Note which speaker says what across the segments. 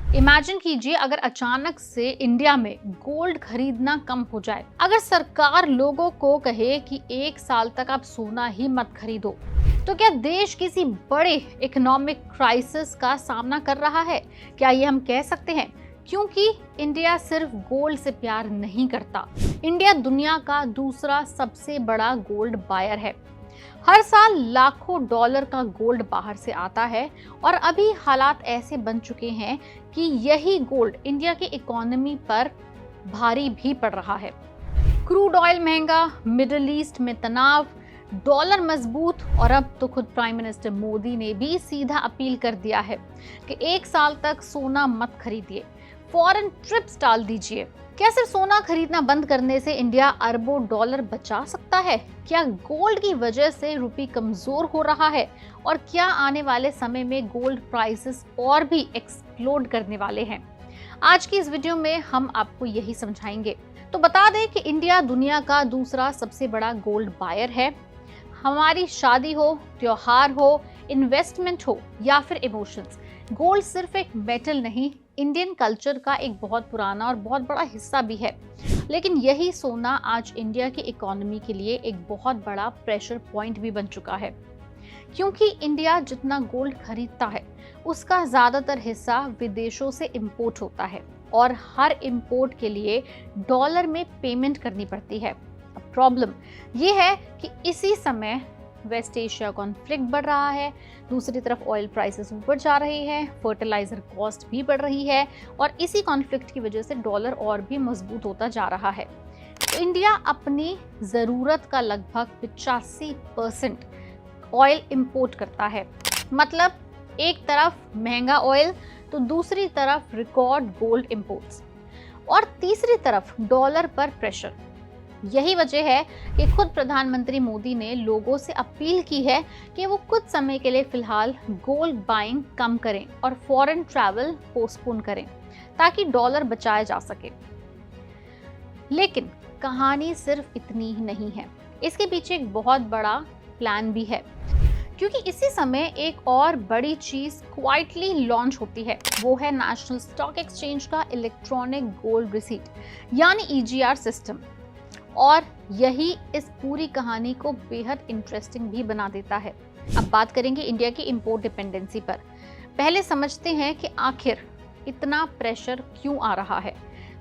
Speaker 1: Imagine कीजिए अगर अचानक से इंडिया में गोल्ड खरीदना कम हो जाए। अगर सरकार लोगों को कहे कि 1 साल तक आप सोना ही मत खरीदो, तो क्या देश किसी बड़े इकोनॉमिक क्राइसिस का सामना कर रहा है? क्या ये हम कह सकते हैं? क्योंकि इंडिया सिर्फ गोल्ड से प्यार नहीं करता। इंडिया दुनिया का दूसरा सबसे बड़ा गोल्ड बायर है। हर साल लाखों डॉलर का गोल्ड बाहर से आता है और अभी हालात ऐसे बन चुके हैं कि यही गोल्ड इंडिया की इकोनॉमी पर भारी भी पड़ रहा है। क्रूड ऑयल महंगा, मिडिल ईस्ट में तनाव, डॉलर मजबूत और अब तो खुद प्राइम मिनिस्टर मोदी ने भी सीधा अपील कर दिया है कि 1 साल तक सोना मत खरीदिए, फॉरेन ट्रिप्स टाल दीजिए। क्या सिर्फ सोना खरीदना बंद करने से इंडिया अरबों डॉलर बचा सकता है? क्या गोल्ड की वजह से रुपये कमजोर हो रहा है? और क्या आने वाले समय में गोल्ड प्राइसेस और भी एक्सप्लोड करने वाले हैं? आज की इस वीडियो में हम आपको यही समझाएंगे। तो बता दें कि इंडिया दुनिया का दूसरा सबसे बड़ा गोल्ड बायर है। हमारी शादी हो, त्योहार हो, इन्वेस्टमेंट हो या फिर इमोशंस, गोल्ड सिर्फ एक मेटल नहीं, इंडियन कल्चर का एक बहुत पुराना और बहुत बड़ा हिस्सा भी है। लेकिन यही सोना आज इंडिया की इकोनॉमी के लिए एक बहुत बड़ा प्रेशर पॉइंट भी बन चुका है, क्योंकि इंडिया जितना गोल्ड खरीदता है उसका ज़्यादातर हिस्सा विदेशों से इंपोर्ट होता है और हर इंपोर्ट के लिए डॉलर में पेमेंट करनी पड़ती है। अब प्रॉब्लम ये है कि इसी समय वेस्ट एशिया कॉन्फ्लिक्ट बढ़ रहा है, दूसरी तरफ ऑयल प्राइसेस ऊपर जा रही है, फर्टिलाइजर कॉस्ट भी बढ़ रही है और इसी कॉन्फ्लिक्ट की वजह से डॉलर और भी मजबूत होता जा रहा है। तो इंडिया अपनी ज़रूरत का लगभग 85% ऑयल इंपोर्ट करता है। मतलब एक तरफ महंगा ऑयल तो दूसरी तरफ रिकॉर्ड गोल्ड इंपोर्ट्स और तीसरी तरफ डॉलर पर प्रेशर। यही वजह है कि खुद प्रधानमंत्री मोदी ने लोगों से अपील की है कि वो कुछ समय के लिए फिलहाल गोल्ड बाइंग कम करें और फॉरेन ट्रैवल पोस्टपोन करें ताकि डॉलर बचाया जा सके। लेकिन कहानी सिर्फ इतनी ही नहीं है, इसके पीछे एक बहुत बड़ा प्लान भी है, क्योंकि इसी समय एक और बड़ी चीज क्वाइटली लॉन्च होती है। वो है नेशनल स्टॉक एक्सचेंज का इलेक्ट्रॉनिक गोल्ड रिसीट यानी EGR सिस्टम। और यही इस पूरी कहानी को बेहद इंटरेस्टिंग भी बना देता है। अब बात करेंगे इंडिया की इंपोर्ट डिपेंडेंसी पर। पहले समझते हैं कि आखिर इतना प्रेशर क्यों आ रहा है।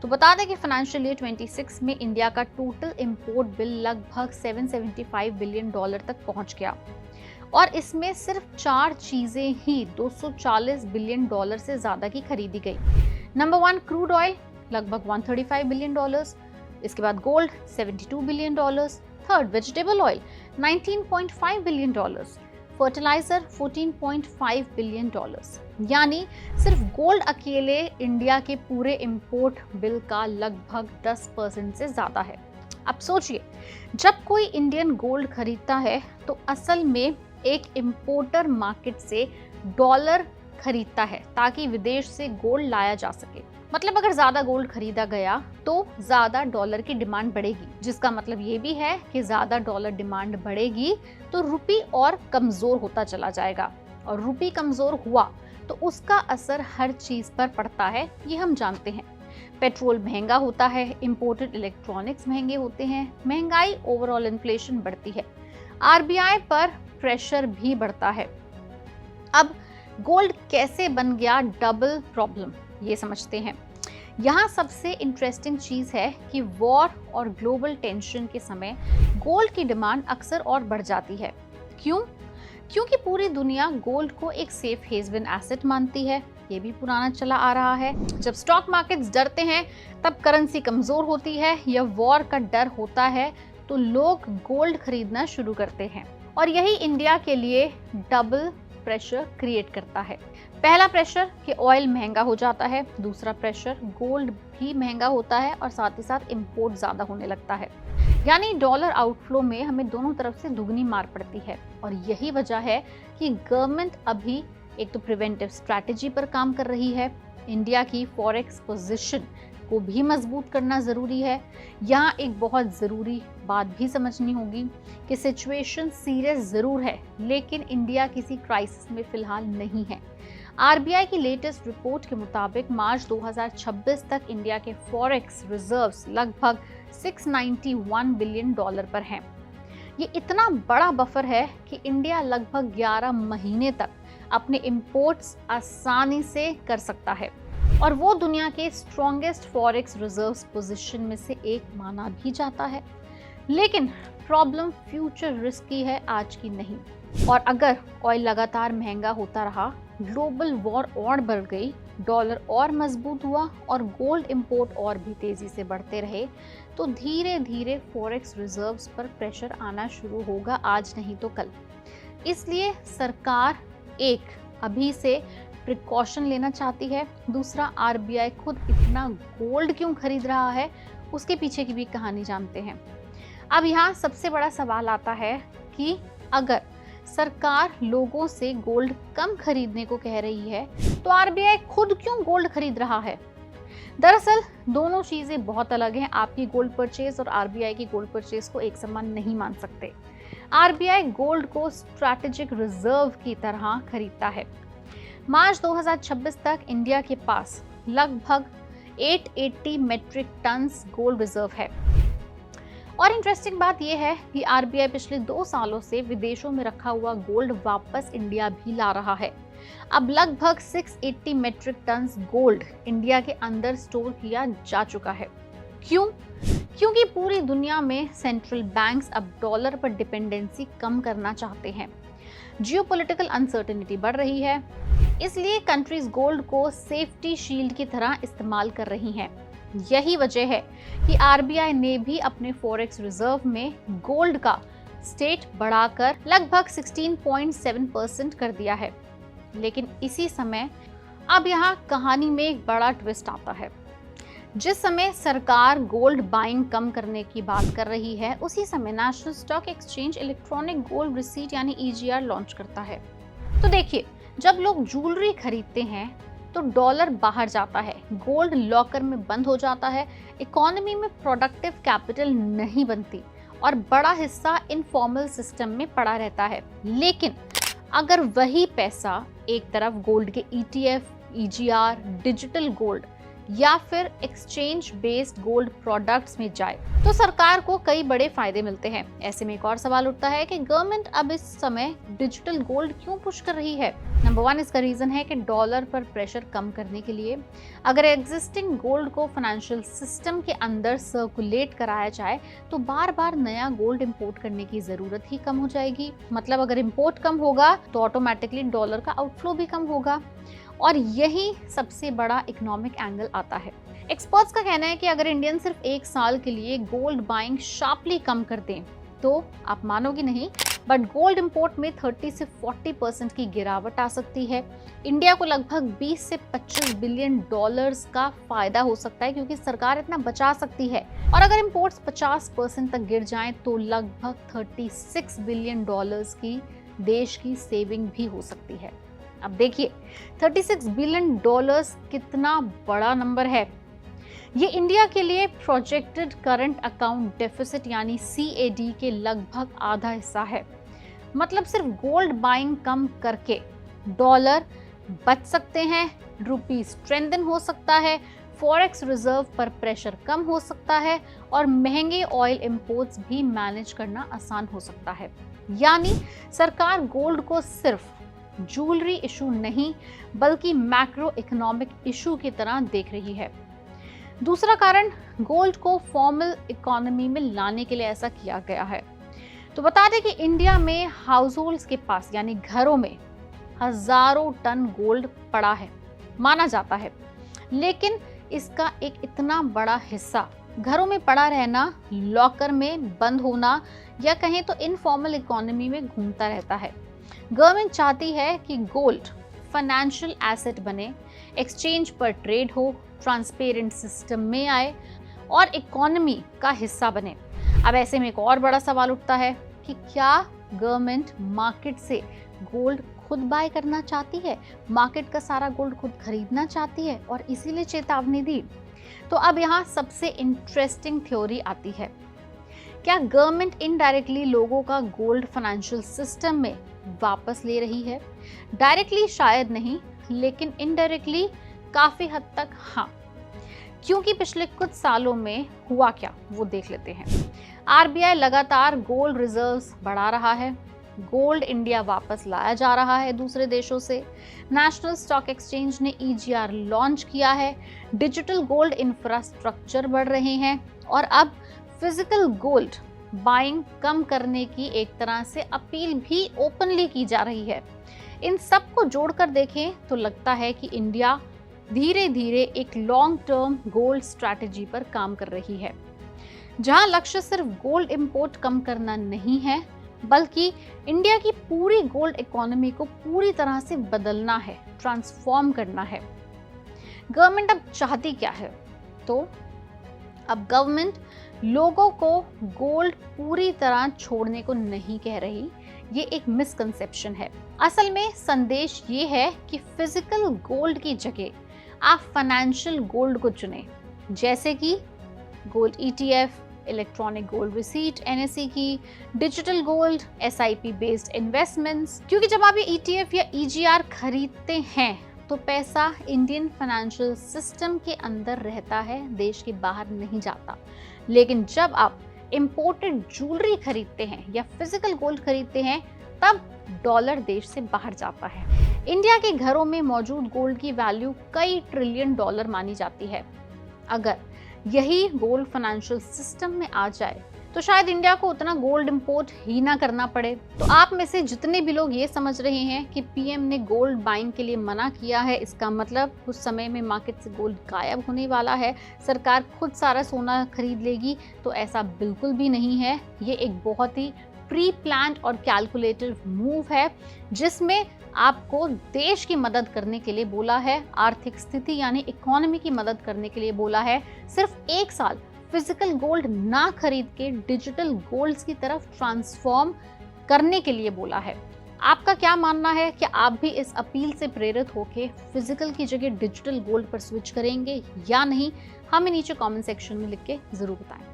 Speaker 1: तो बता दें कि फाइनेंशियल ईयर 26 में इंडिया का टोटल इंपोर्ट बिल लगभग 775 बिलियन डॉलर तक पहुंच गया और इसमें सिर्फ 4 चीजें ही 240 बिलियन डॉलर से ज्यादा की खरीदी गई। नंबर 1 क्रूड ऑयल लगभग 135 बिलियन डॉलर्स, इसके बाद gold 72 billion dollars, third vegetable oil 19.5 billion dollars, fertiliser 14.5 billion dollars. यानी सिर्फ गोल्ड अकेले इंडिया के पूरे इंपोर्ट बिल का लगभग 10% से ज्यादा है। अब सोचिए, जब कोई इंडियन गोल्ड खरीदता है तो असल में एक इंपोर्टर मार्केट से डॉलर खरीदता है ताकि विदेश से गोल्ड लाया जा सके। मतलब अगर ज्यादा गोल्ड खरीदा गया तो ज्यादा डॉलर की डिमांड बढ़ेगी, जिसका मतलब ये भी है कि ज्यादा डॉलर डिमांड बढ़ेगी तो रुपी और कमजोर होता चला जाएगा और रुपी कमजोर हुआ तो उसका असर हर चीज पर पड़ता है, ये हम जानते हैं। पेट्रोल महंगा होता है, इंपोर्टेड इलेक्ट्रॉनिक्स महंगे होते हैं, महंगाई, ओवरऑल इन्फ्लेशन बढ़ती है, RBI पर प्रेशर भी बढ़ता है। अब गोल्ड कैसे बन गया डबल प्रॉब्लम, ये समझते हैं। यहाँ सबसे इंटरेस्टिंग चीज है कि वॉर और ग्लोबल टेंशन के समय गोल्ड की डिमांड अक्सर और बढ़ जाती है। क्यों? क्योंकि पूरी दुनिया गोल्ड को एक सेफ हेवन एसेट मानती है। ये भी पुराना चला आ रहा है। जब स्टॉक मार्केट्स डरते हैं तब करेंसी कमजोर होती है या वॉर का डर होता है तो लोग गोल्ड खरीदना शुरू करते हैं और यही इंडिया के लिए डबल प्रेशर क्रिएट करता है। पहला प्रेशर कि ऑयल महंगा हो जाता है, दूसरा प्रेशर गोल्ड भी महंगा होता है और साथ ही साथ इंपोर्ट ज्यादा होने लगता है। यानी डॉलर आउटफ्लो में हमें दोनों तरफ से दुगनी मार पड़ती है और यही वजह है कि गवर्नमेंट अभी एक तो प्रिवेंटिव स्ट्रैटेजी पर काम कर रही है। इंडिया की फॉरेक्स पोजीशन को भी मजबूत करना ज़रूरी है। यहाँ एक बहुत ज़रूरी बात भी समझनी होगी कि सिचुएशन सीरियस ज़रूर है, लेकिन इंडिया किसी क्राइसिस में फ़िलहाल नहीं है। आरबीआई की लेटेस्ट रिपोर्ट के मुताबिक मार्च 2026 तक इंडिया के फॉरेक्स रिजर्व्स लगभग $691 बिलियन पर हैं। ये इतना बड़ा बफर है कि इंडिया लगभग 11 महीने तक अपने इंपोर्ट्स आसानी से कर सकता है और वो दुनिया के स्ट्रॉन्गेस्ट फॉरेक्स रिजर्व्स पोजीशन में से एक माना भी जाता है। लेकिन प्रॉब्लम फ्यूचर रिस्क की है, आज की नहीं। और अगर ऑयल लगातार महंगा होता रहा, ग्लोबल वॉर और बढ़ गई, डॉलर और मजबूत हुआ और गोल्ड इंपोर्ट और भी तेजी से बढ़ते रहे, तो धीरे धीरे फॉरेक्स रिजर्व्स पर प्रेशर आना शुरू होगा, आज नहीं तो कल। इसलिए सरकार एक अभी से प्रिकॉशन लेना चाहती है, दूसरा आरबीआई खुद इतना गोल्ड क्यों खरीद रहा है, उसके पीछे की भी कहानी जानते हैं। अब यहाँ सबसे बड़ा सवाल आता है कि अगर सरकार लोगों से गोल्ड कम खरीदने को कह रही है, तो आरबीआई खुद क्यों गोल्ड खरीद रहा है? दरअसल दोनों चीजें बहुत अलग हैं। आपकी गोल्ड परचेज और आरबीआई की गोल्ड परचेज को एक समान नहीं मान सकते। आरबीआई गोल्ड को स्ट्रैटेजिक रिजर्व की तरह खरीदता है। मार्च 2026 तक इंडिया के पास लगभग 880 मेट्रिक टन्स गोल्ड रिजर्व है। और इंटरेस्टिंग बात यह है कि आरबीआई पिछले 2 सालों से विदेशों में रखा हुआ गोल्ड वापस इंडिया भी ला रहा है। अब लगभग 680 मेट्रिक टन्स गोल्ड इंडिया के अंदर स्टोर किया जा चुका है। क्यों? क्योंकि पूरी दुनिया में सेंट्रल बैंक्स अब डॉलर पर डिपेंडेंसी कम करना चाहते हैं। जियोपॉलिटिकल अनसर्टेनिटी बढ़ रही है, इसलिए कंट्रीज गोल्ड को सेफ्टी शील्ड की तरह इस्तेमाल कर रही हैं। यही वजह है कि आरबीआई ने भी अपने फॉरेक्स रिजर्व में गोल्ड का स्टेट बढ़ाकर लगभग 16.7% कर दिया है। लेकिन इसी समय अब यहाँ कहानी में एक बड़ा ट्विस्ट आता है। जिस समय सरकार गोल्ड बाइंग कम करने की बात कर रही है, उसी समय national stock exchange electronic gold receipt यानी ईजीआर लॉन्च करता है। तो देखिए, जब लोग ज्वेलरी खरीदते हैं तो डॉलर बाहर जाता है, गोल्ड लॉकर में बंद हो जाता है, इकोनॉमी में प्रोडक्टिव कैपिटल नहीं बनती और बड़ा हिस्सा इनफॉर्मल सिस्टम में पड़ा रहता है। लेकिन अगर वही पैसा एक तरफ गोल्ड के ईटीएफ, ईजीआर, डिजिटल गोल्ड या फिर एक्सचेंज बेस्ड गोल्ड प्रोडक्ट्स में जाए, तो सरकार को कई बड़े फायदे मिलते हैं। ऐसे में एक और सवाल उठता है कि गवर्नमेंट अब इस समय डिजिटल गोल्ड क्यों पुश कर रही है? नंबर 1 इसका रीजन है कि डॉलर पर प्रेशर कम करने के लिए अगर एग्जिस्टिंग गोल्ड को फाइनेंशियल सिस्टम के अंदर सर्कुलेट कराया जाए, तो बार बार नया गोल्ड इंपोर्ट करने की जरूरत ही कम हो जाएगी। मतलब अगर इंपोर्ट कम होगा तो ऑटोमेटिकली डॉलर का आउटफ्लो भी कम होगा और यही सबसे बड़ा इकोनॉमिक एंगल आता है। एक्सपर्ट्स का कहना है कि अगर इंडियन सिर्फ 1 साल के लिए गोल्ड बाइंग शार्पली कम कर दें, तो आप मानोगे नहीं, बट गोल्ड इंपोर्ट में 30 से 40% की गिरावट आ सकती है। इंडिया को लगभग 20 से 25 बिलियन डॉलर्स का फायदा हो सकता है, क्योंकि सरकार इतना बचा सकती है। और अगर इंपोर्ट्स 50% तक गिर जाएं, तो लगभग 36 बिलियन डॉलर्स की देश की सेविंग भी हो सकती है। अब देखिए, 36 बिलियन डॉलर्स कितना बड़ा नंबर है। ये इंडिया के लिए प्रोजेक्टेड करंट अकाउंट डेफिसिट यानी CAD के लगभग आधा हिस्सा है। मतलब सिर्फ गोल्ड बाइंग कम करके डॉलर बच सकते हैं, रुपी स्ट्रेंथन हो सकता है, फॉरेक्स रिजर्व पर प्रेशर कम हो सकता है और महंगे ऑयल इंपोर्ट्स भी मैनेज करना आसान हो सकता है। यानी सरकार गोल्ड को सिर्फ ज्वेलरी इशू नहीं, बल्कि मैक्रो इकोनॉमिक इशू की तरह देख रही है। दूसरा कारण, गोल्ड को फॉर्मल इकोनॉमी में लाने के लिए ऐसा किया गया है। तो बता दें कि इंडिया में हाउसहोल्ड्स के पास यानी घरों में हजारों टन गोल्ड पड़ा है माना जाता है, लेकिन इसका एक इतना बड़ा हिस्सा घरों में पड़ा रहना, लॉकर में बंद होना या कहें तो इनफॉर्मल इकोनॉमी में घूमता रहता है। गवर्नमेंट चाहती है कि गोल्ड फाइनेंशियल एसेट बने, एक्सचेंज पर ट्रेड हो, ट्रांसपेरेंट सिस्टम में आए और इकोनॉमी का हिस्सा बने। अब ऐसे में एक और बड़ा सवाल उठता है कि क्या गवर्नमेंट मार्केट से गोल्ड खुद बाय करना चाहती है, मार्केट का सारा गोल्ड खुद खरीदना चाहती है और इसीलिए चेतावनी दी? तो अब यहाँ सबसे इंटरेस्टिंग थ्योरी आती है। क्या गवर्नमेंट इनडायरेक्टली लोगों का गोल्ड फाइनेंशियल सिस्टम में वापस ले रही है? डायरेक्टली शायद नहीं, लेकिन इनडायरेक्टली काफी हद तक हाँ, क्योंकि पिछले कुछ सालों में हुआ क्या वो देख लेते हैं। आरबीआई लगातार गोल्ड रिजर्व्स बढ़ा रहा है, गोल्ड इंडिया वापस लाया जा रहा है दूसरे देशों से, नेशनल स्टॉक एक्सचेंज ने ईजीआर लॉन्च किया है, डिजिटल गोल्ड इंफ्रास्ट्रक्चर बढ़ रहे हैं और अब फिजिकल गोल्ड बाइंग कम करने की एक तरह से अपील भी ओपनली की जा रही है। इन सब को जोड़कर देखें तो लगता है कि इंडिया धीरे धीरे एक लॉन्ग टर्म गोल्ड स्ट्रैटेजी पर काम कर रही है, जहां लक्ष्य सिर्फ गोल्ड इंपोर्ट कम करना नहीं है, बल्कि इंडिया की पूरी गोल्ड इकोनॉमी को पूरी तरह से बदलना है, ट्रांसफॉर्म करना है। गवर्नमेंट अब चाहती क्या है? तो अब गवर्नमेंट लोगों को गोल्ड पूरी तरह छोड़ने को नहीं कह रही, ये एक मिसकंसेप्शन है। असल में संदेश ये है कि फिजिकल गोल्ड की जगह आप फाइनेंशियल गोल्ड को चुनें, जैसे कि gold ETF, electronic gold receipt NSE की, digital gold, SIP based investments. क्योंकि जब आप ये ईटीएफ या ईजीआर खरीदते हैं तो पैसा इंडियन फाइनेंशियल सिस्टम के अंदर रहता है, देश के बाहर नहीं जाता। लेकिन जब आप इंपोर्टेड ज्वेलरी खरीदते हैं या फिजिकल गोल्ड खरीदते हैं तब डॉलर देश से बाहर जाता है। इंडिया के घरों में मौजूद गोल्ड की वैल्यू कई ट्रिलियन डॉलर मानी जाती है। अगर यही गोल्ड फाइनेंशियल सिस्टम में आ जाए तो शायद इंडिया को उतना गोल्ड इंपोर्ट ही ना करना पड़े। तो आप में से जितने भी लोग ये समझ रहे हैं कि पीएम ने गोल्ड बाइंग के लिए मना किया है, इसका मतलब कुछ समय में मार्केट से गोल्ड गायब होने वाला है, सरकार खुद सारा सोना खरीद लेगी, तो ऐसा बिल्कुल भी नहीं है। ये एक बहुत ही प्री प्लान्ड और कैलकुलेटिव मूव है, जिसमें आपको देश की मदद करने के लिए बोला है, आर्थिक स्थिति यानी इकोनॉमी की मदद करने के लिए बोला है। सिर्फ एक साल फिजिकल गोल्ड ना खरीद के डिजिटल गोल्ड्स की तरफ ट्रांसफॉर्म करने के लिए बोला है। आपका क्या मानना है? क्या आप भी इस अपील से प्रेरित होकर फिजिकल की जगह डिजिटल गोल्ड पर स्विच करेंगे या नहीं? हमें नीचे कमेंट सेक्शन में लिख के जरूर बताएं।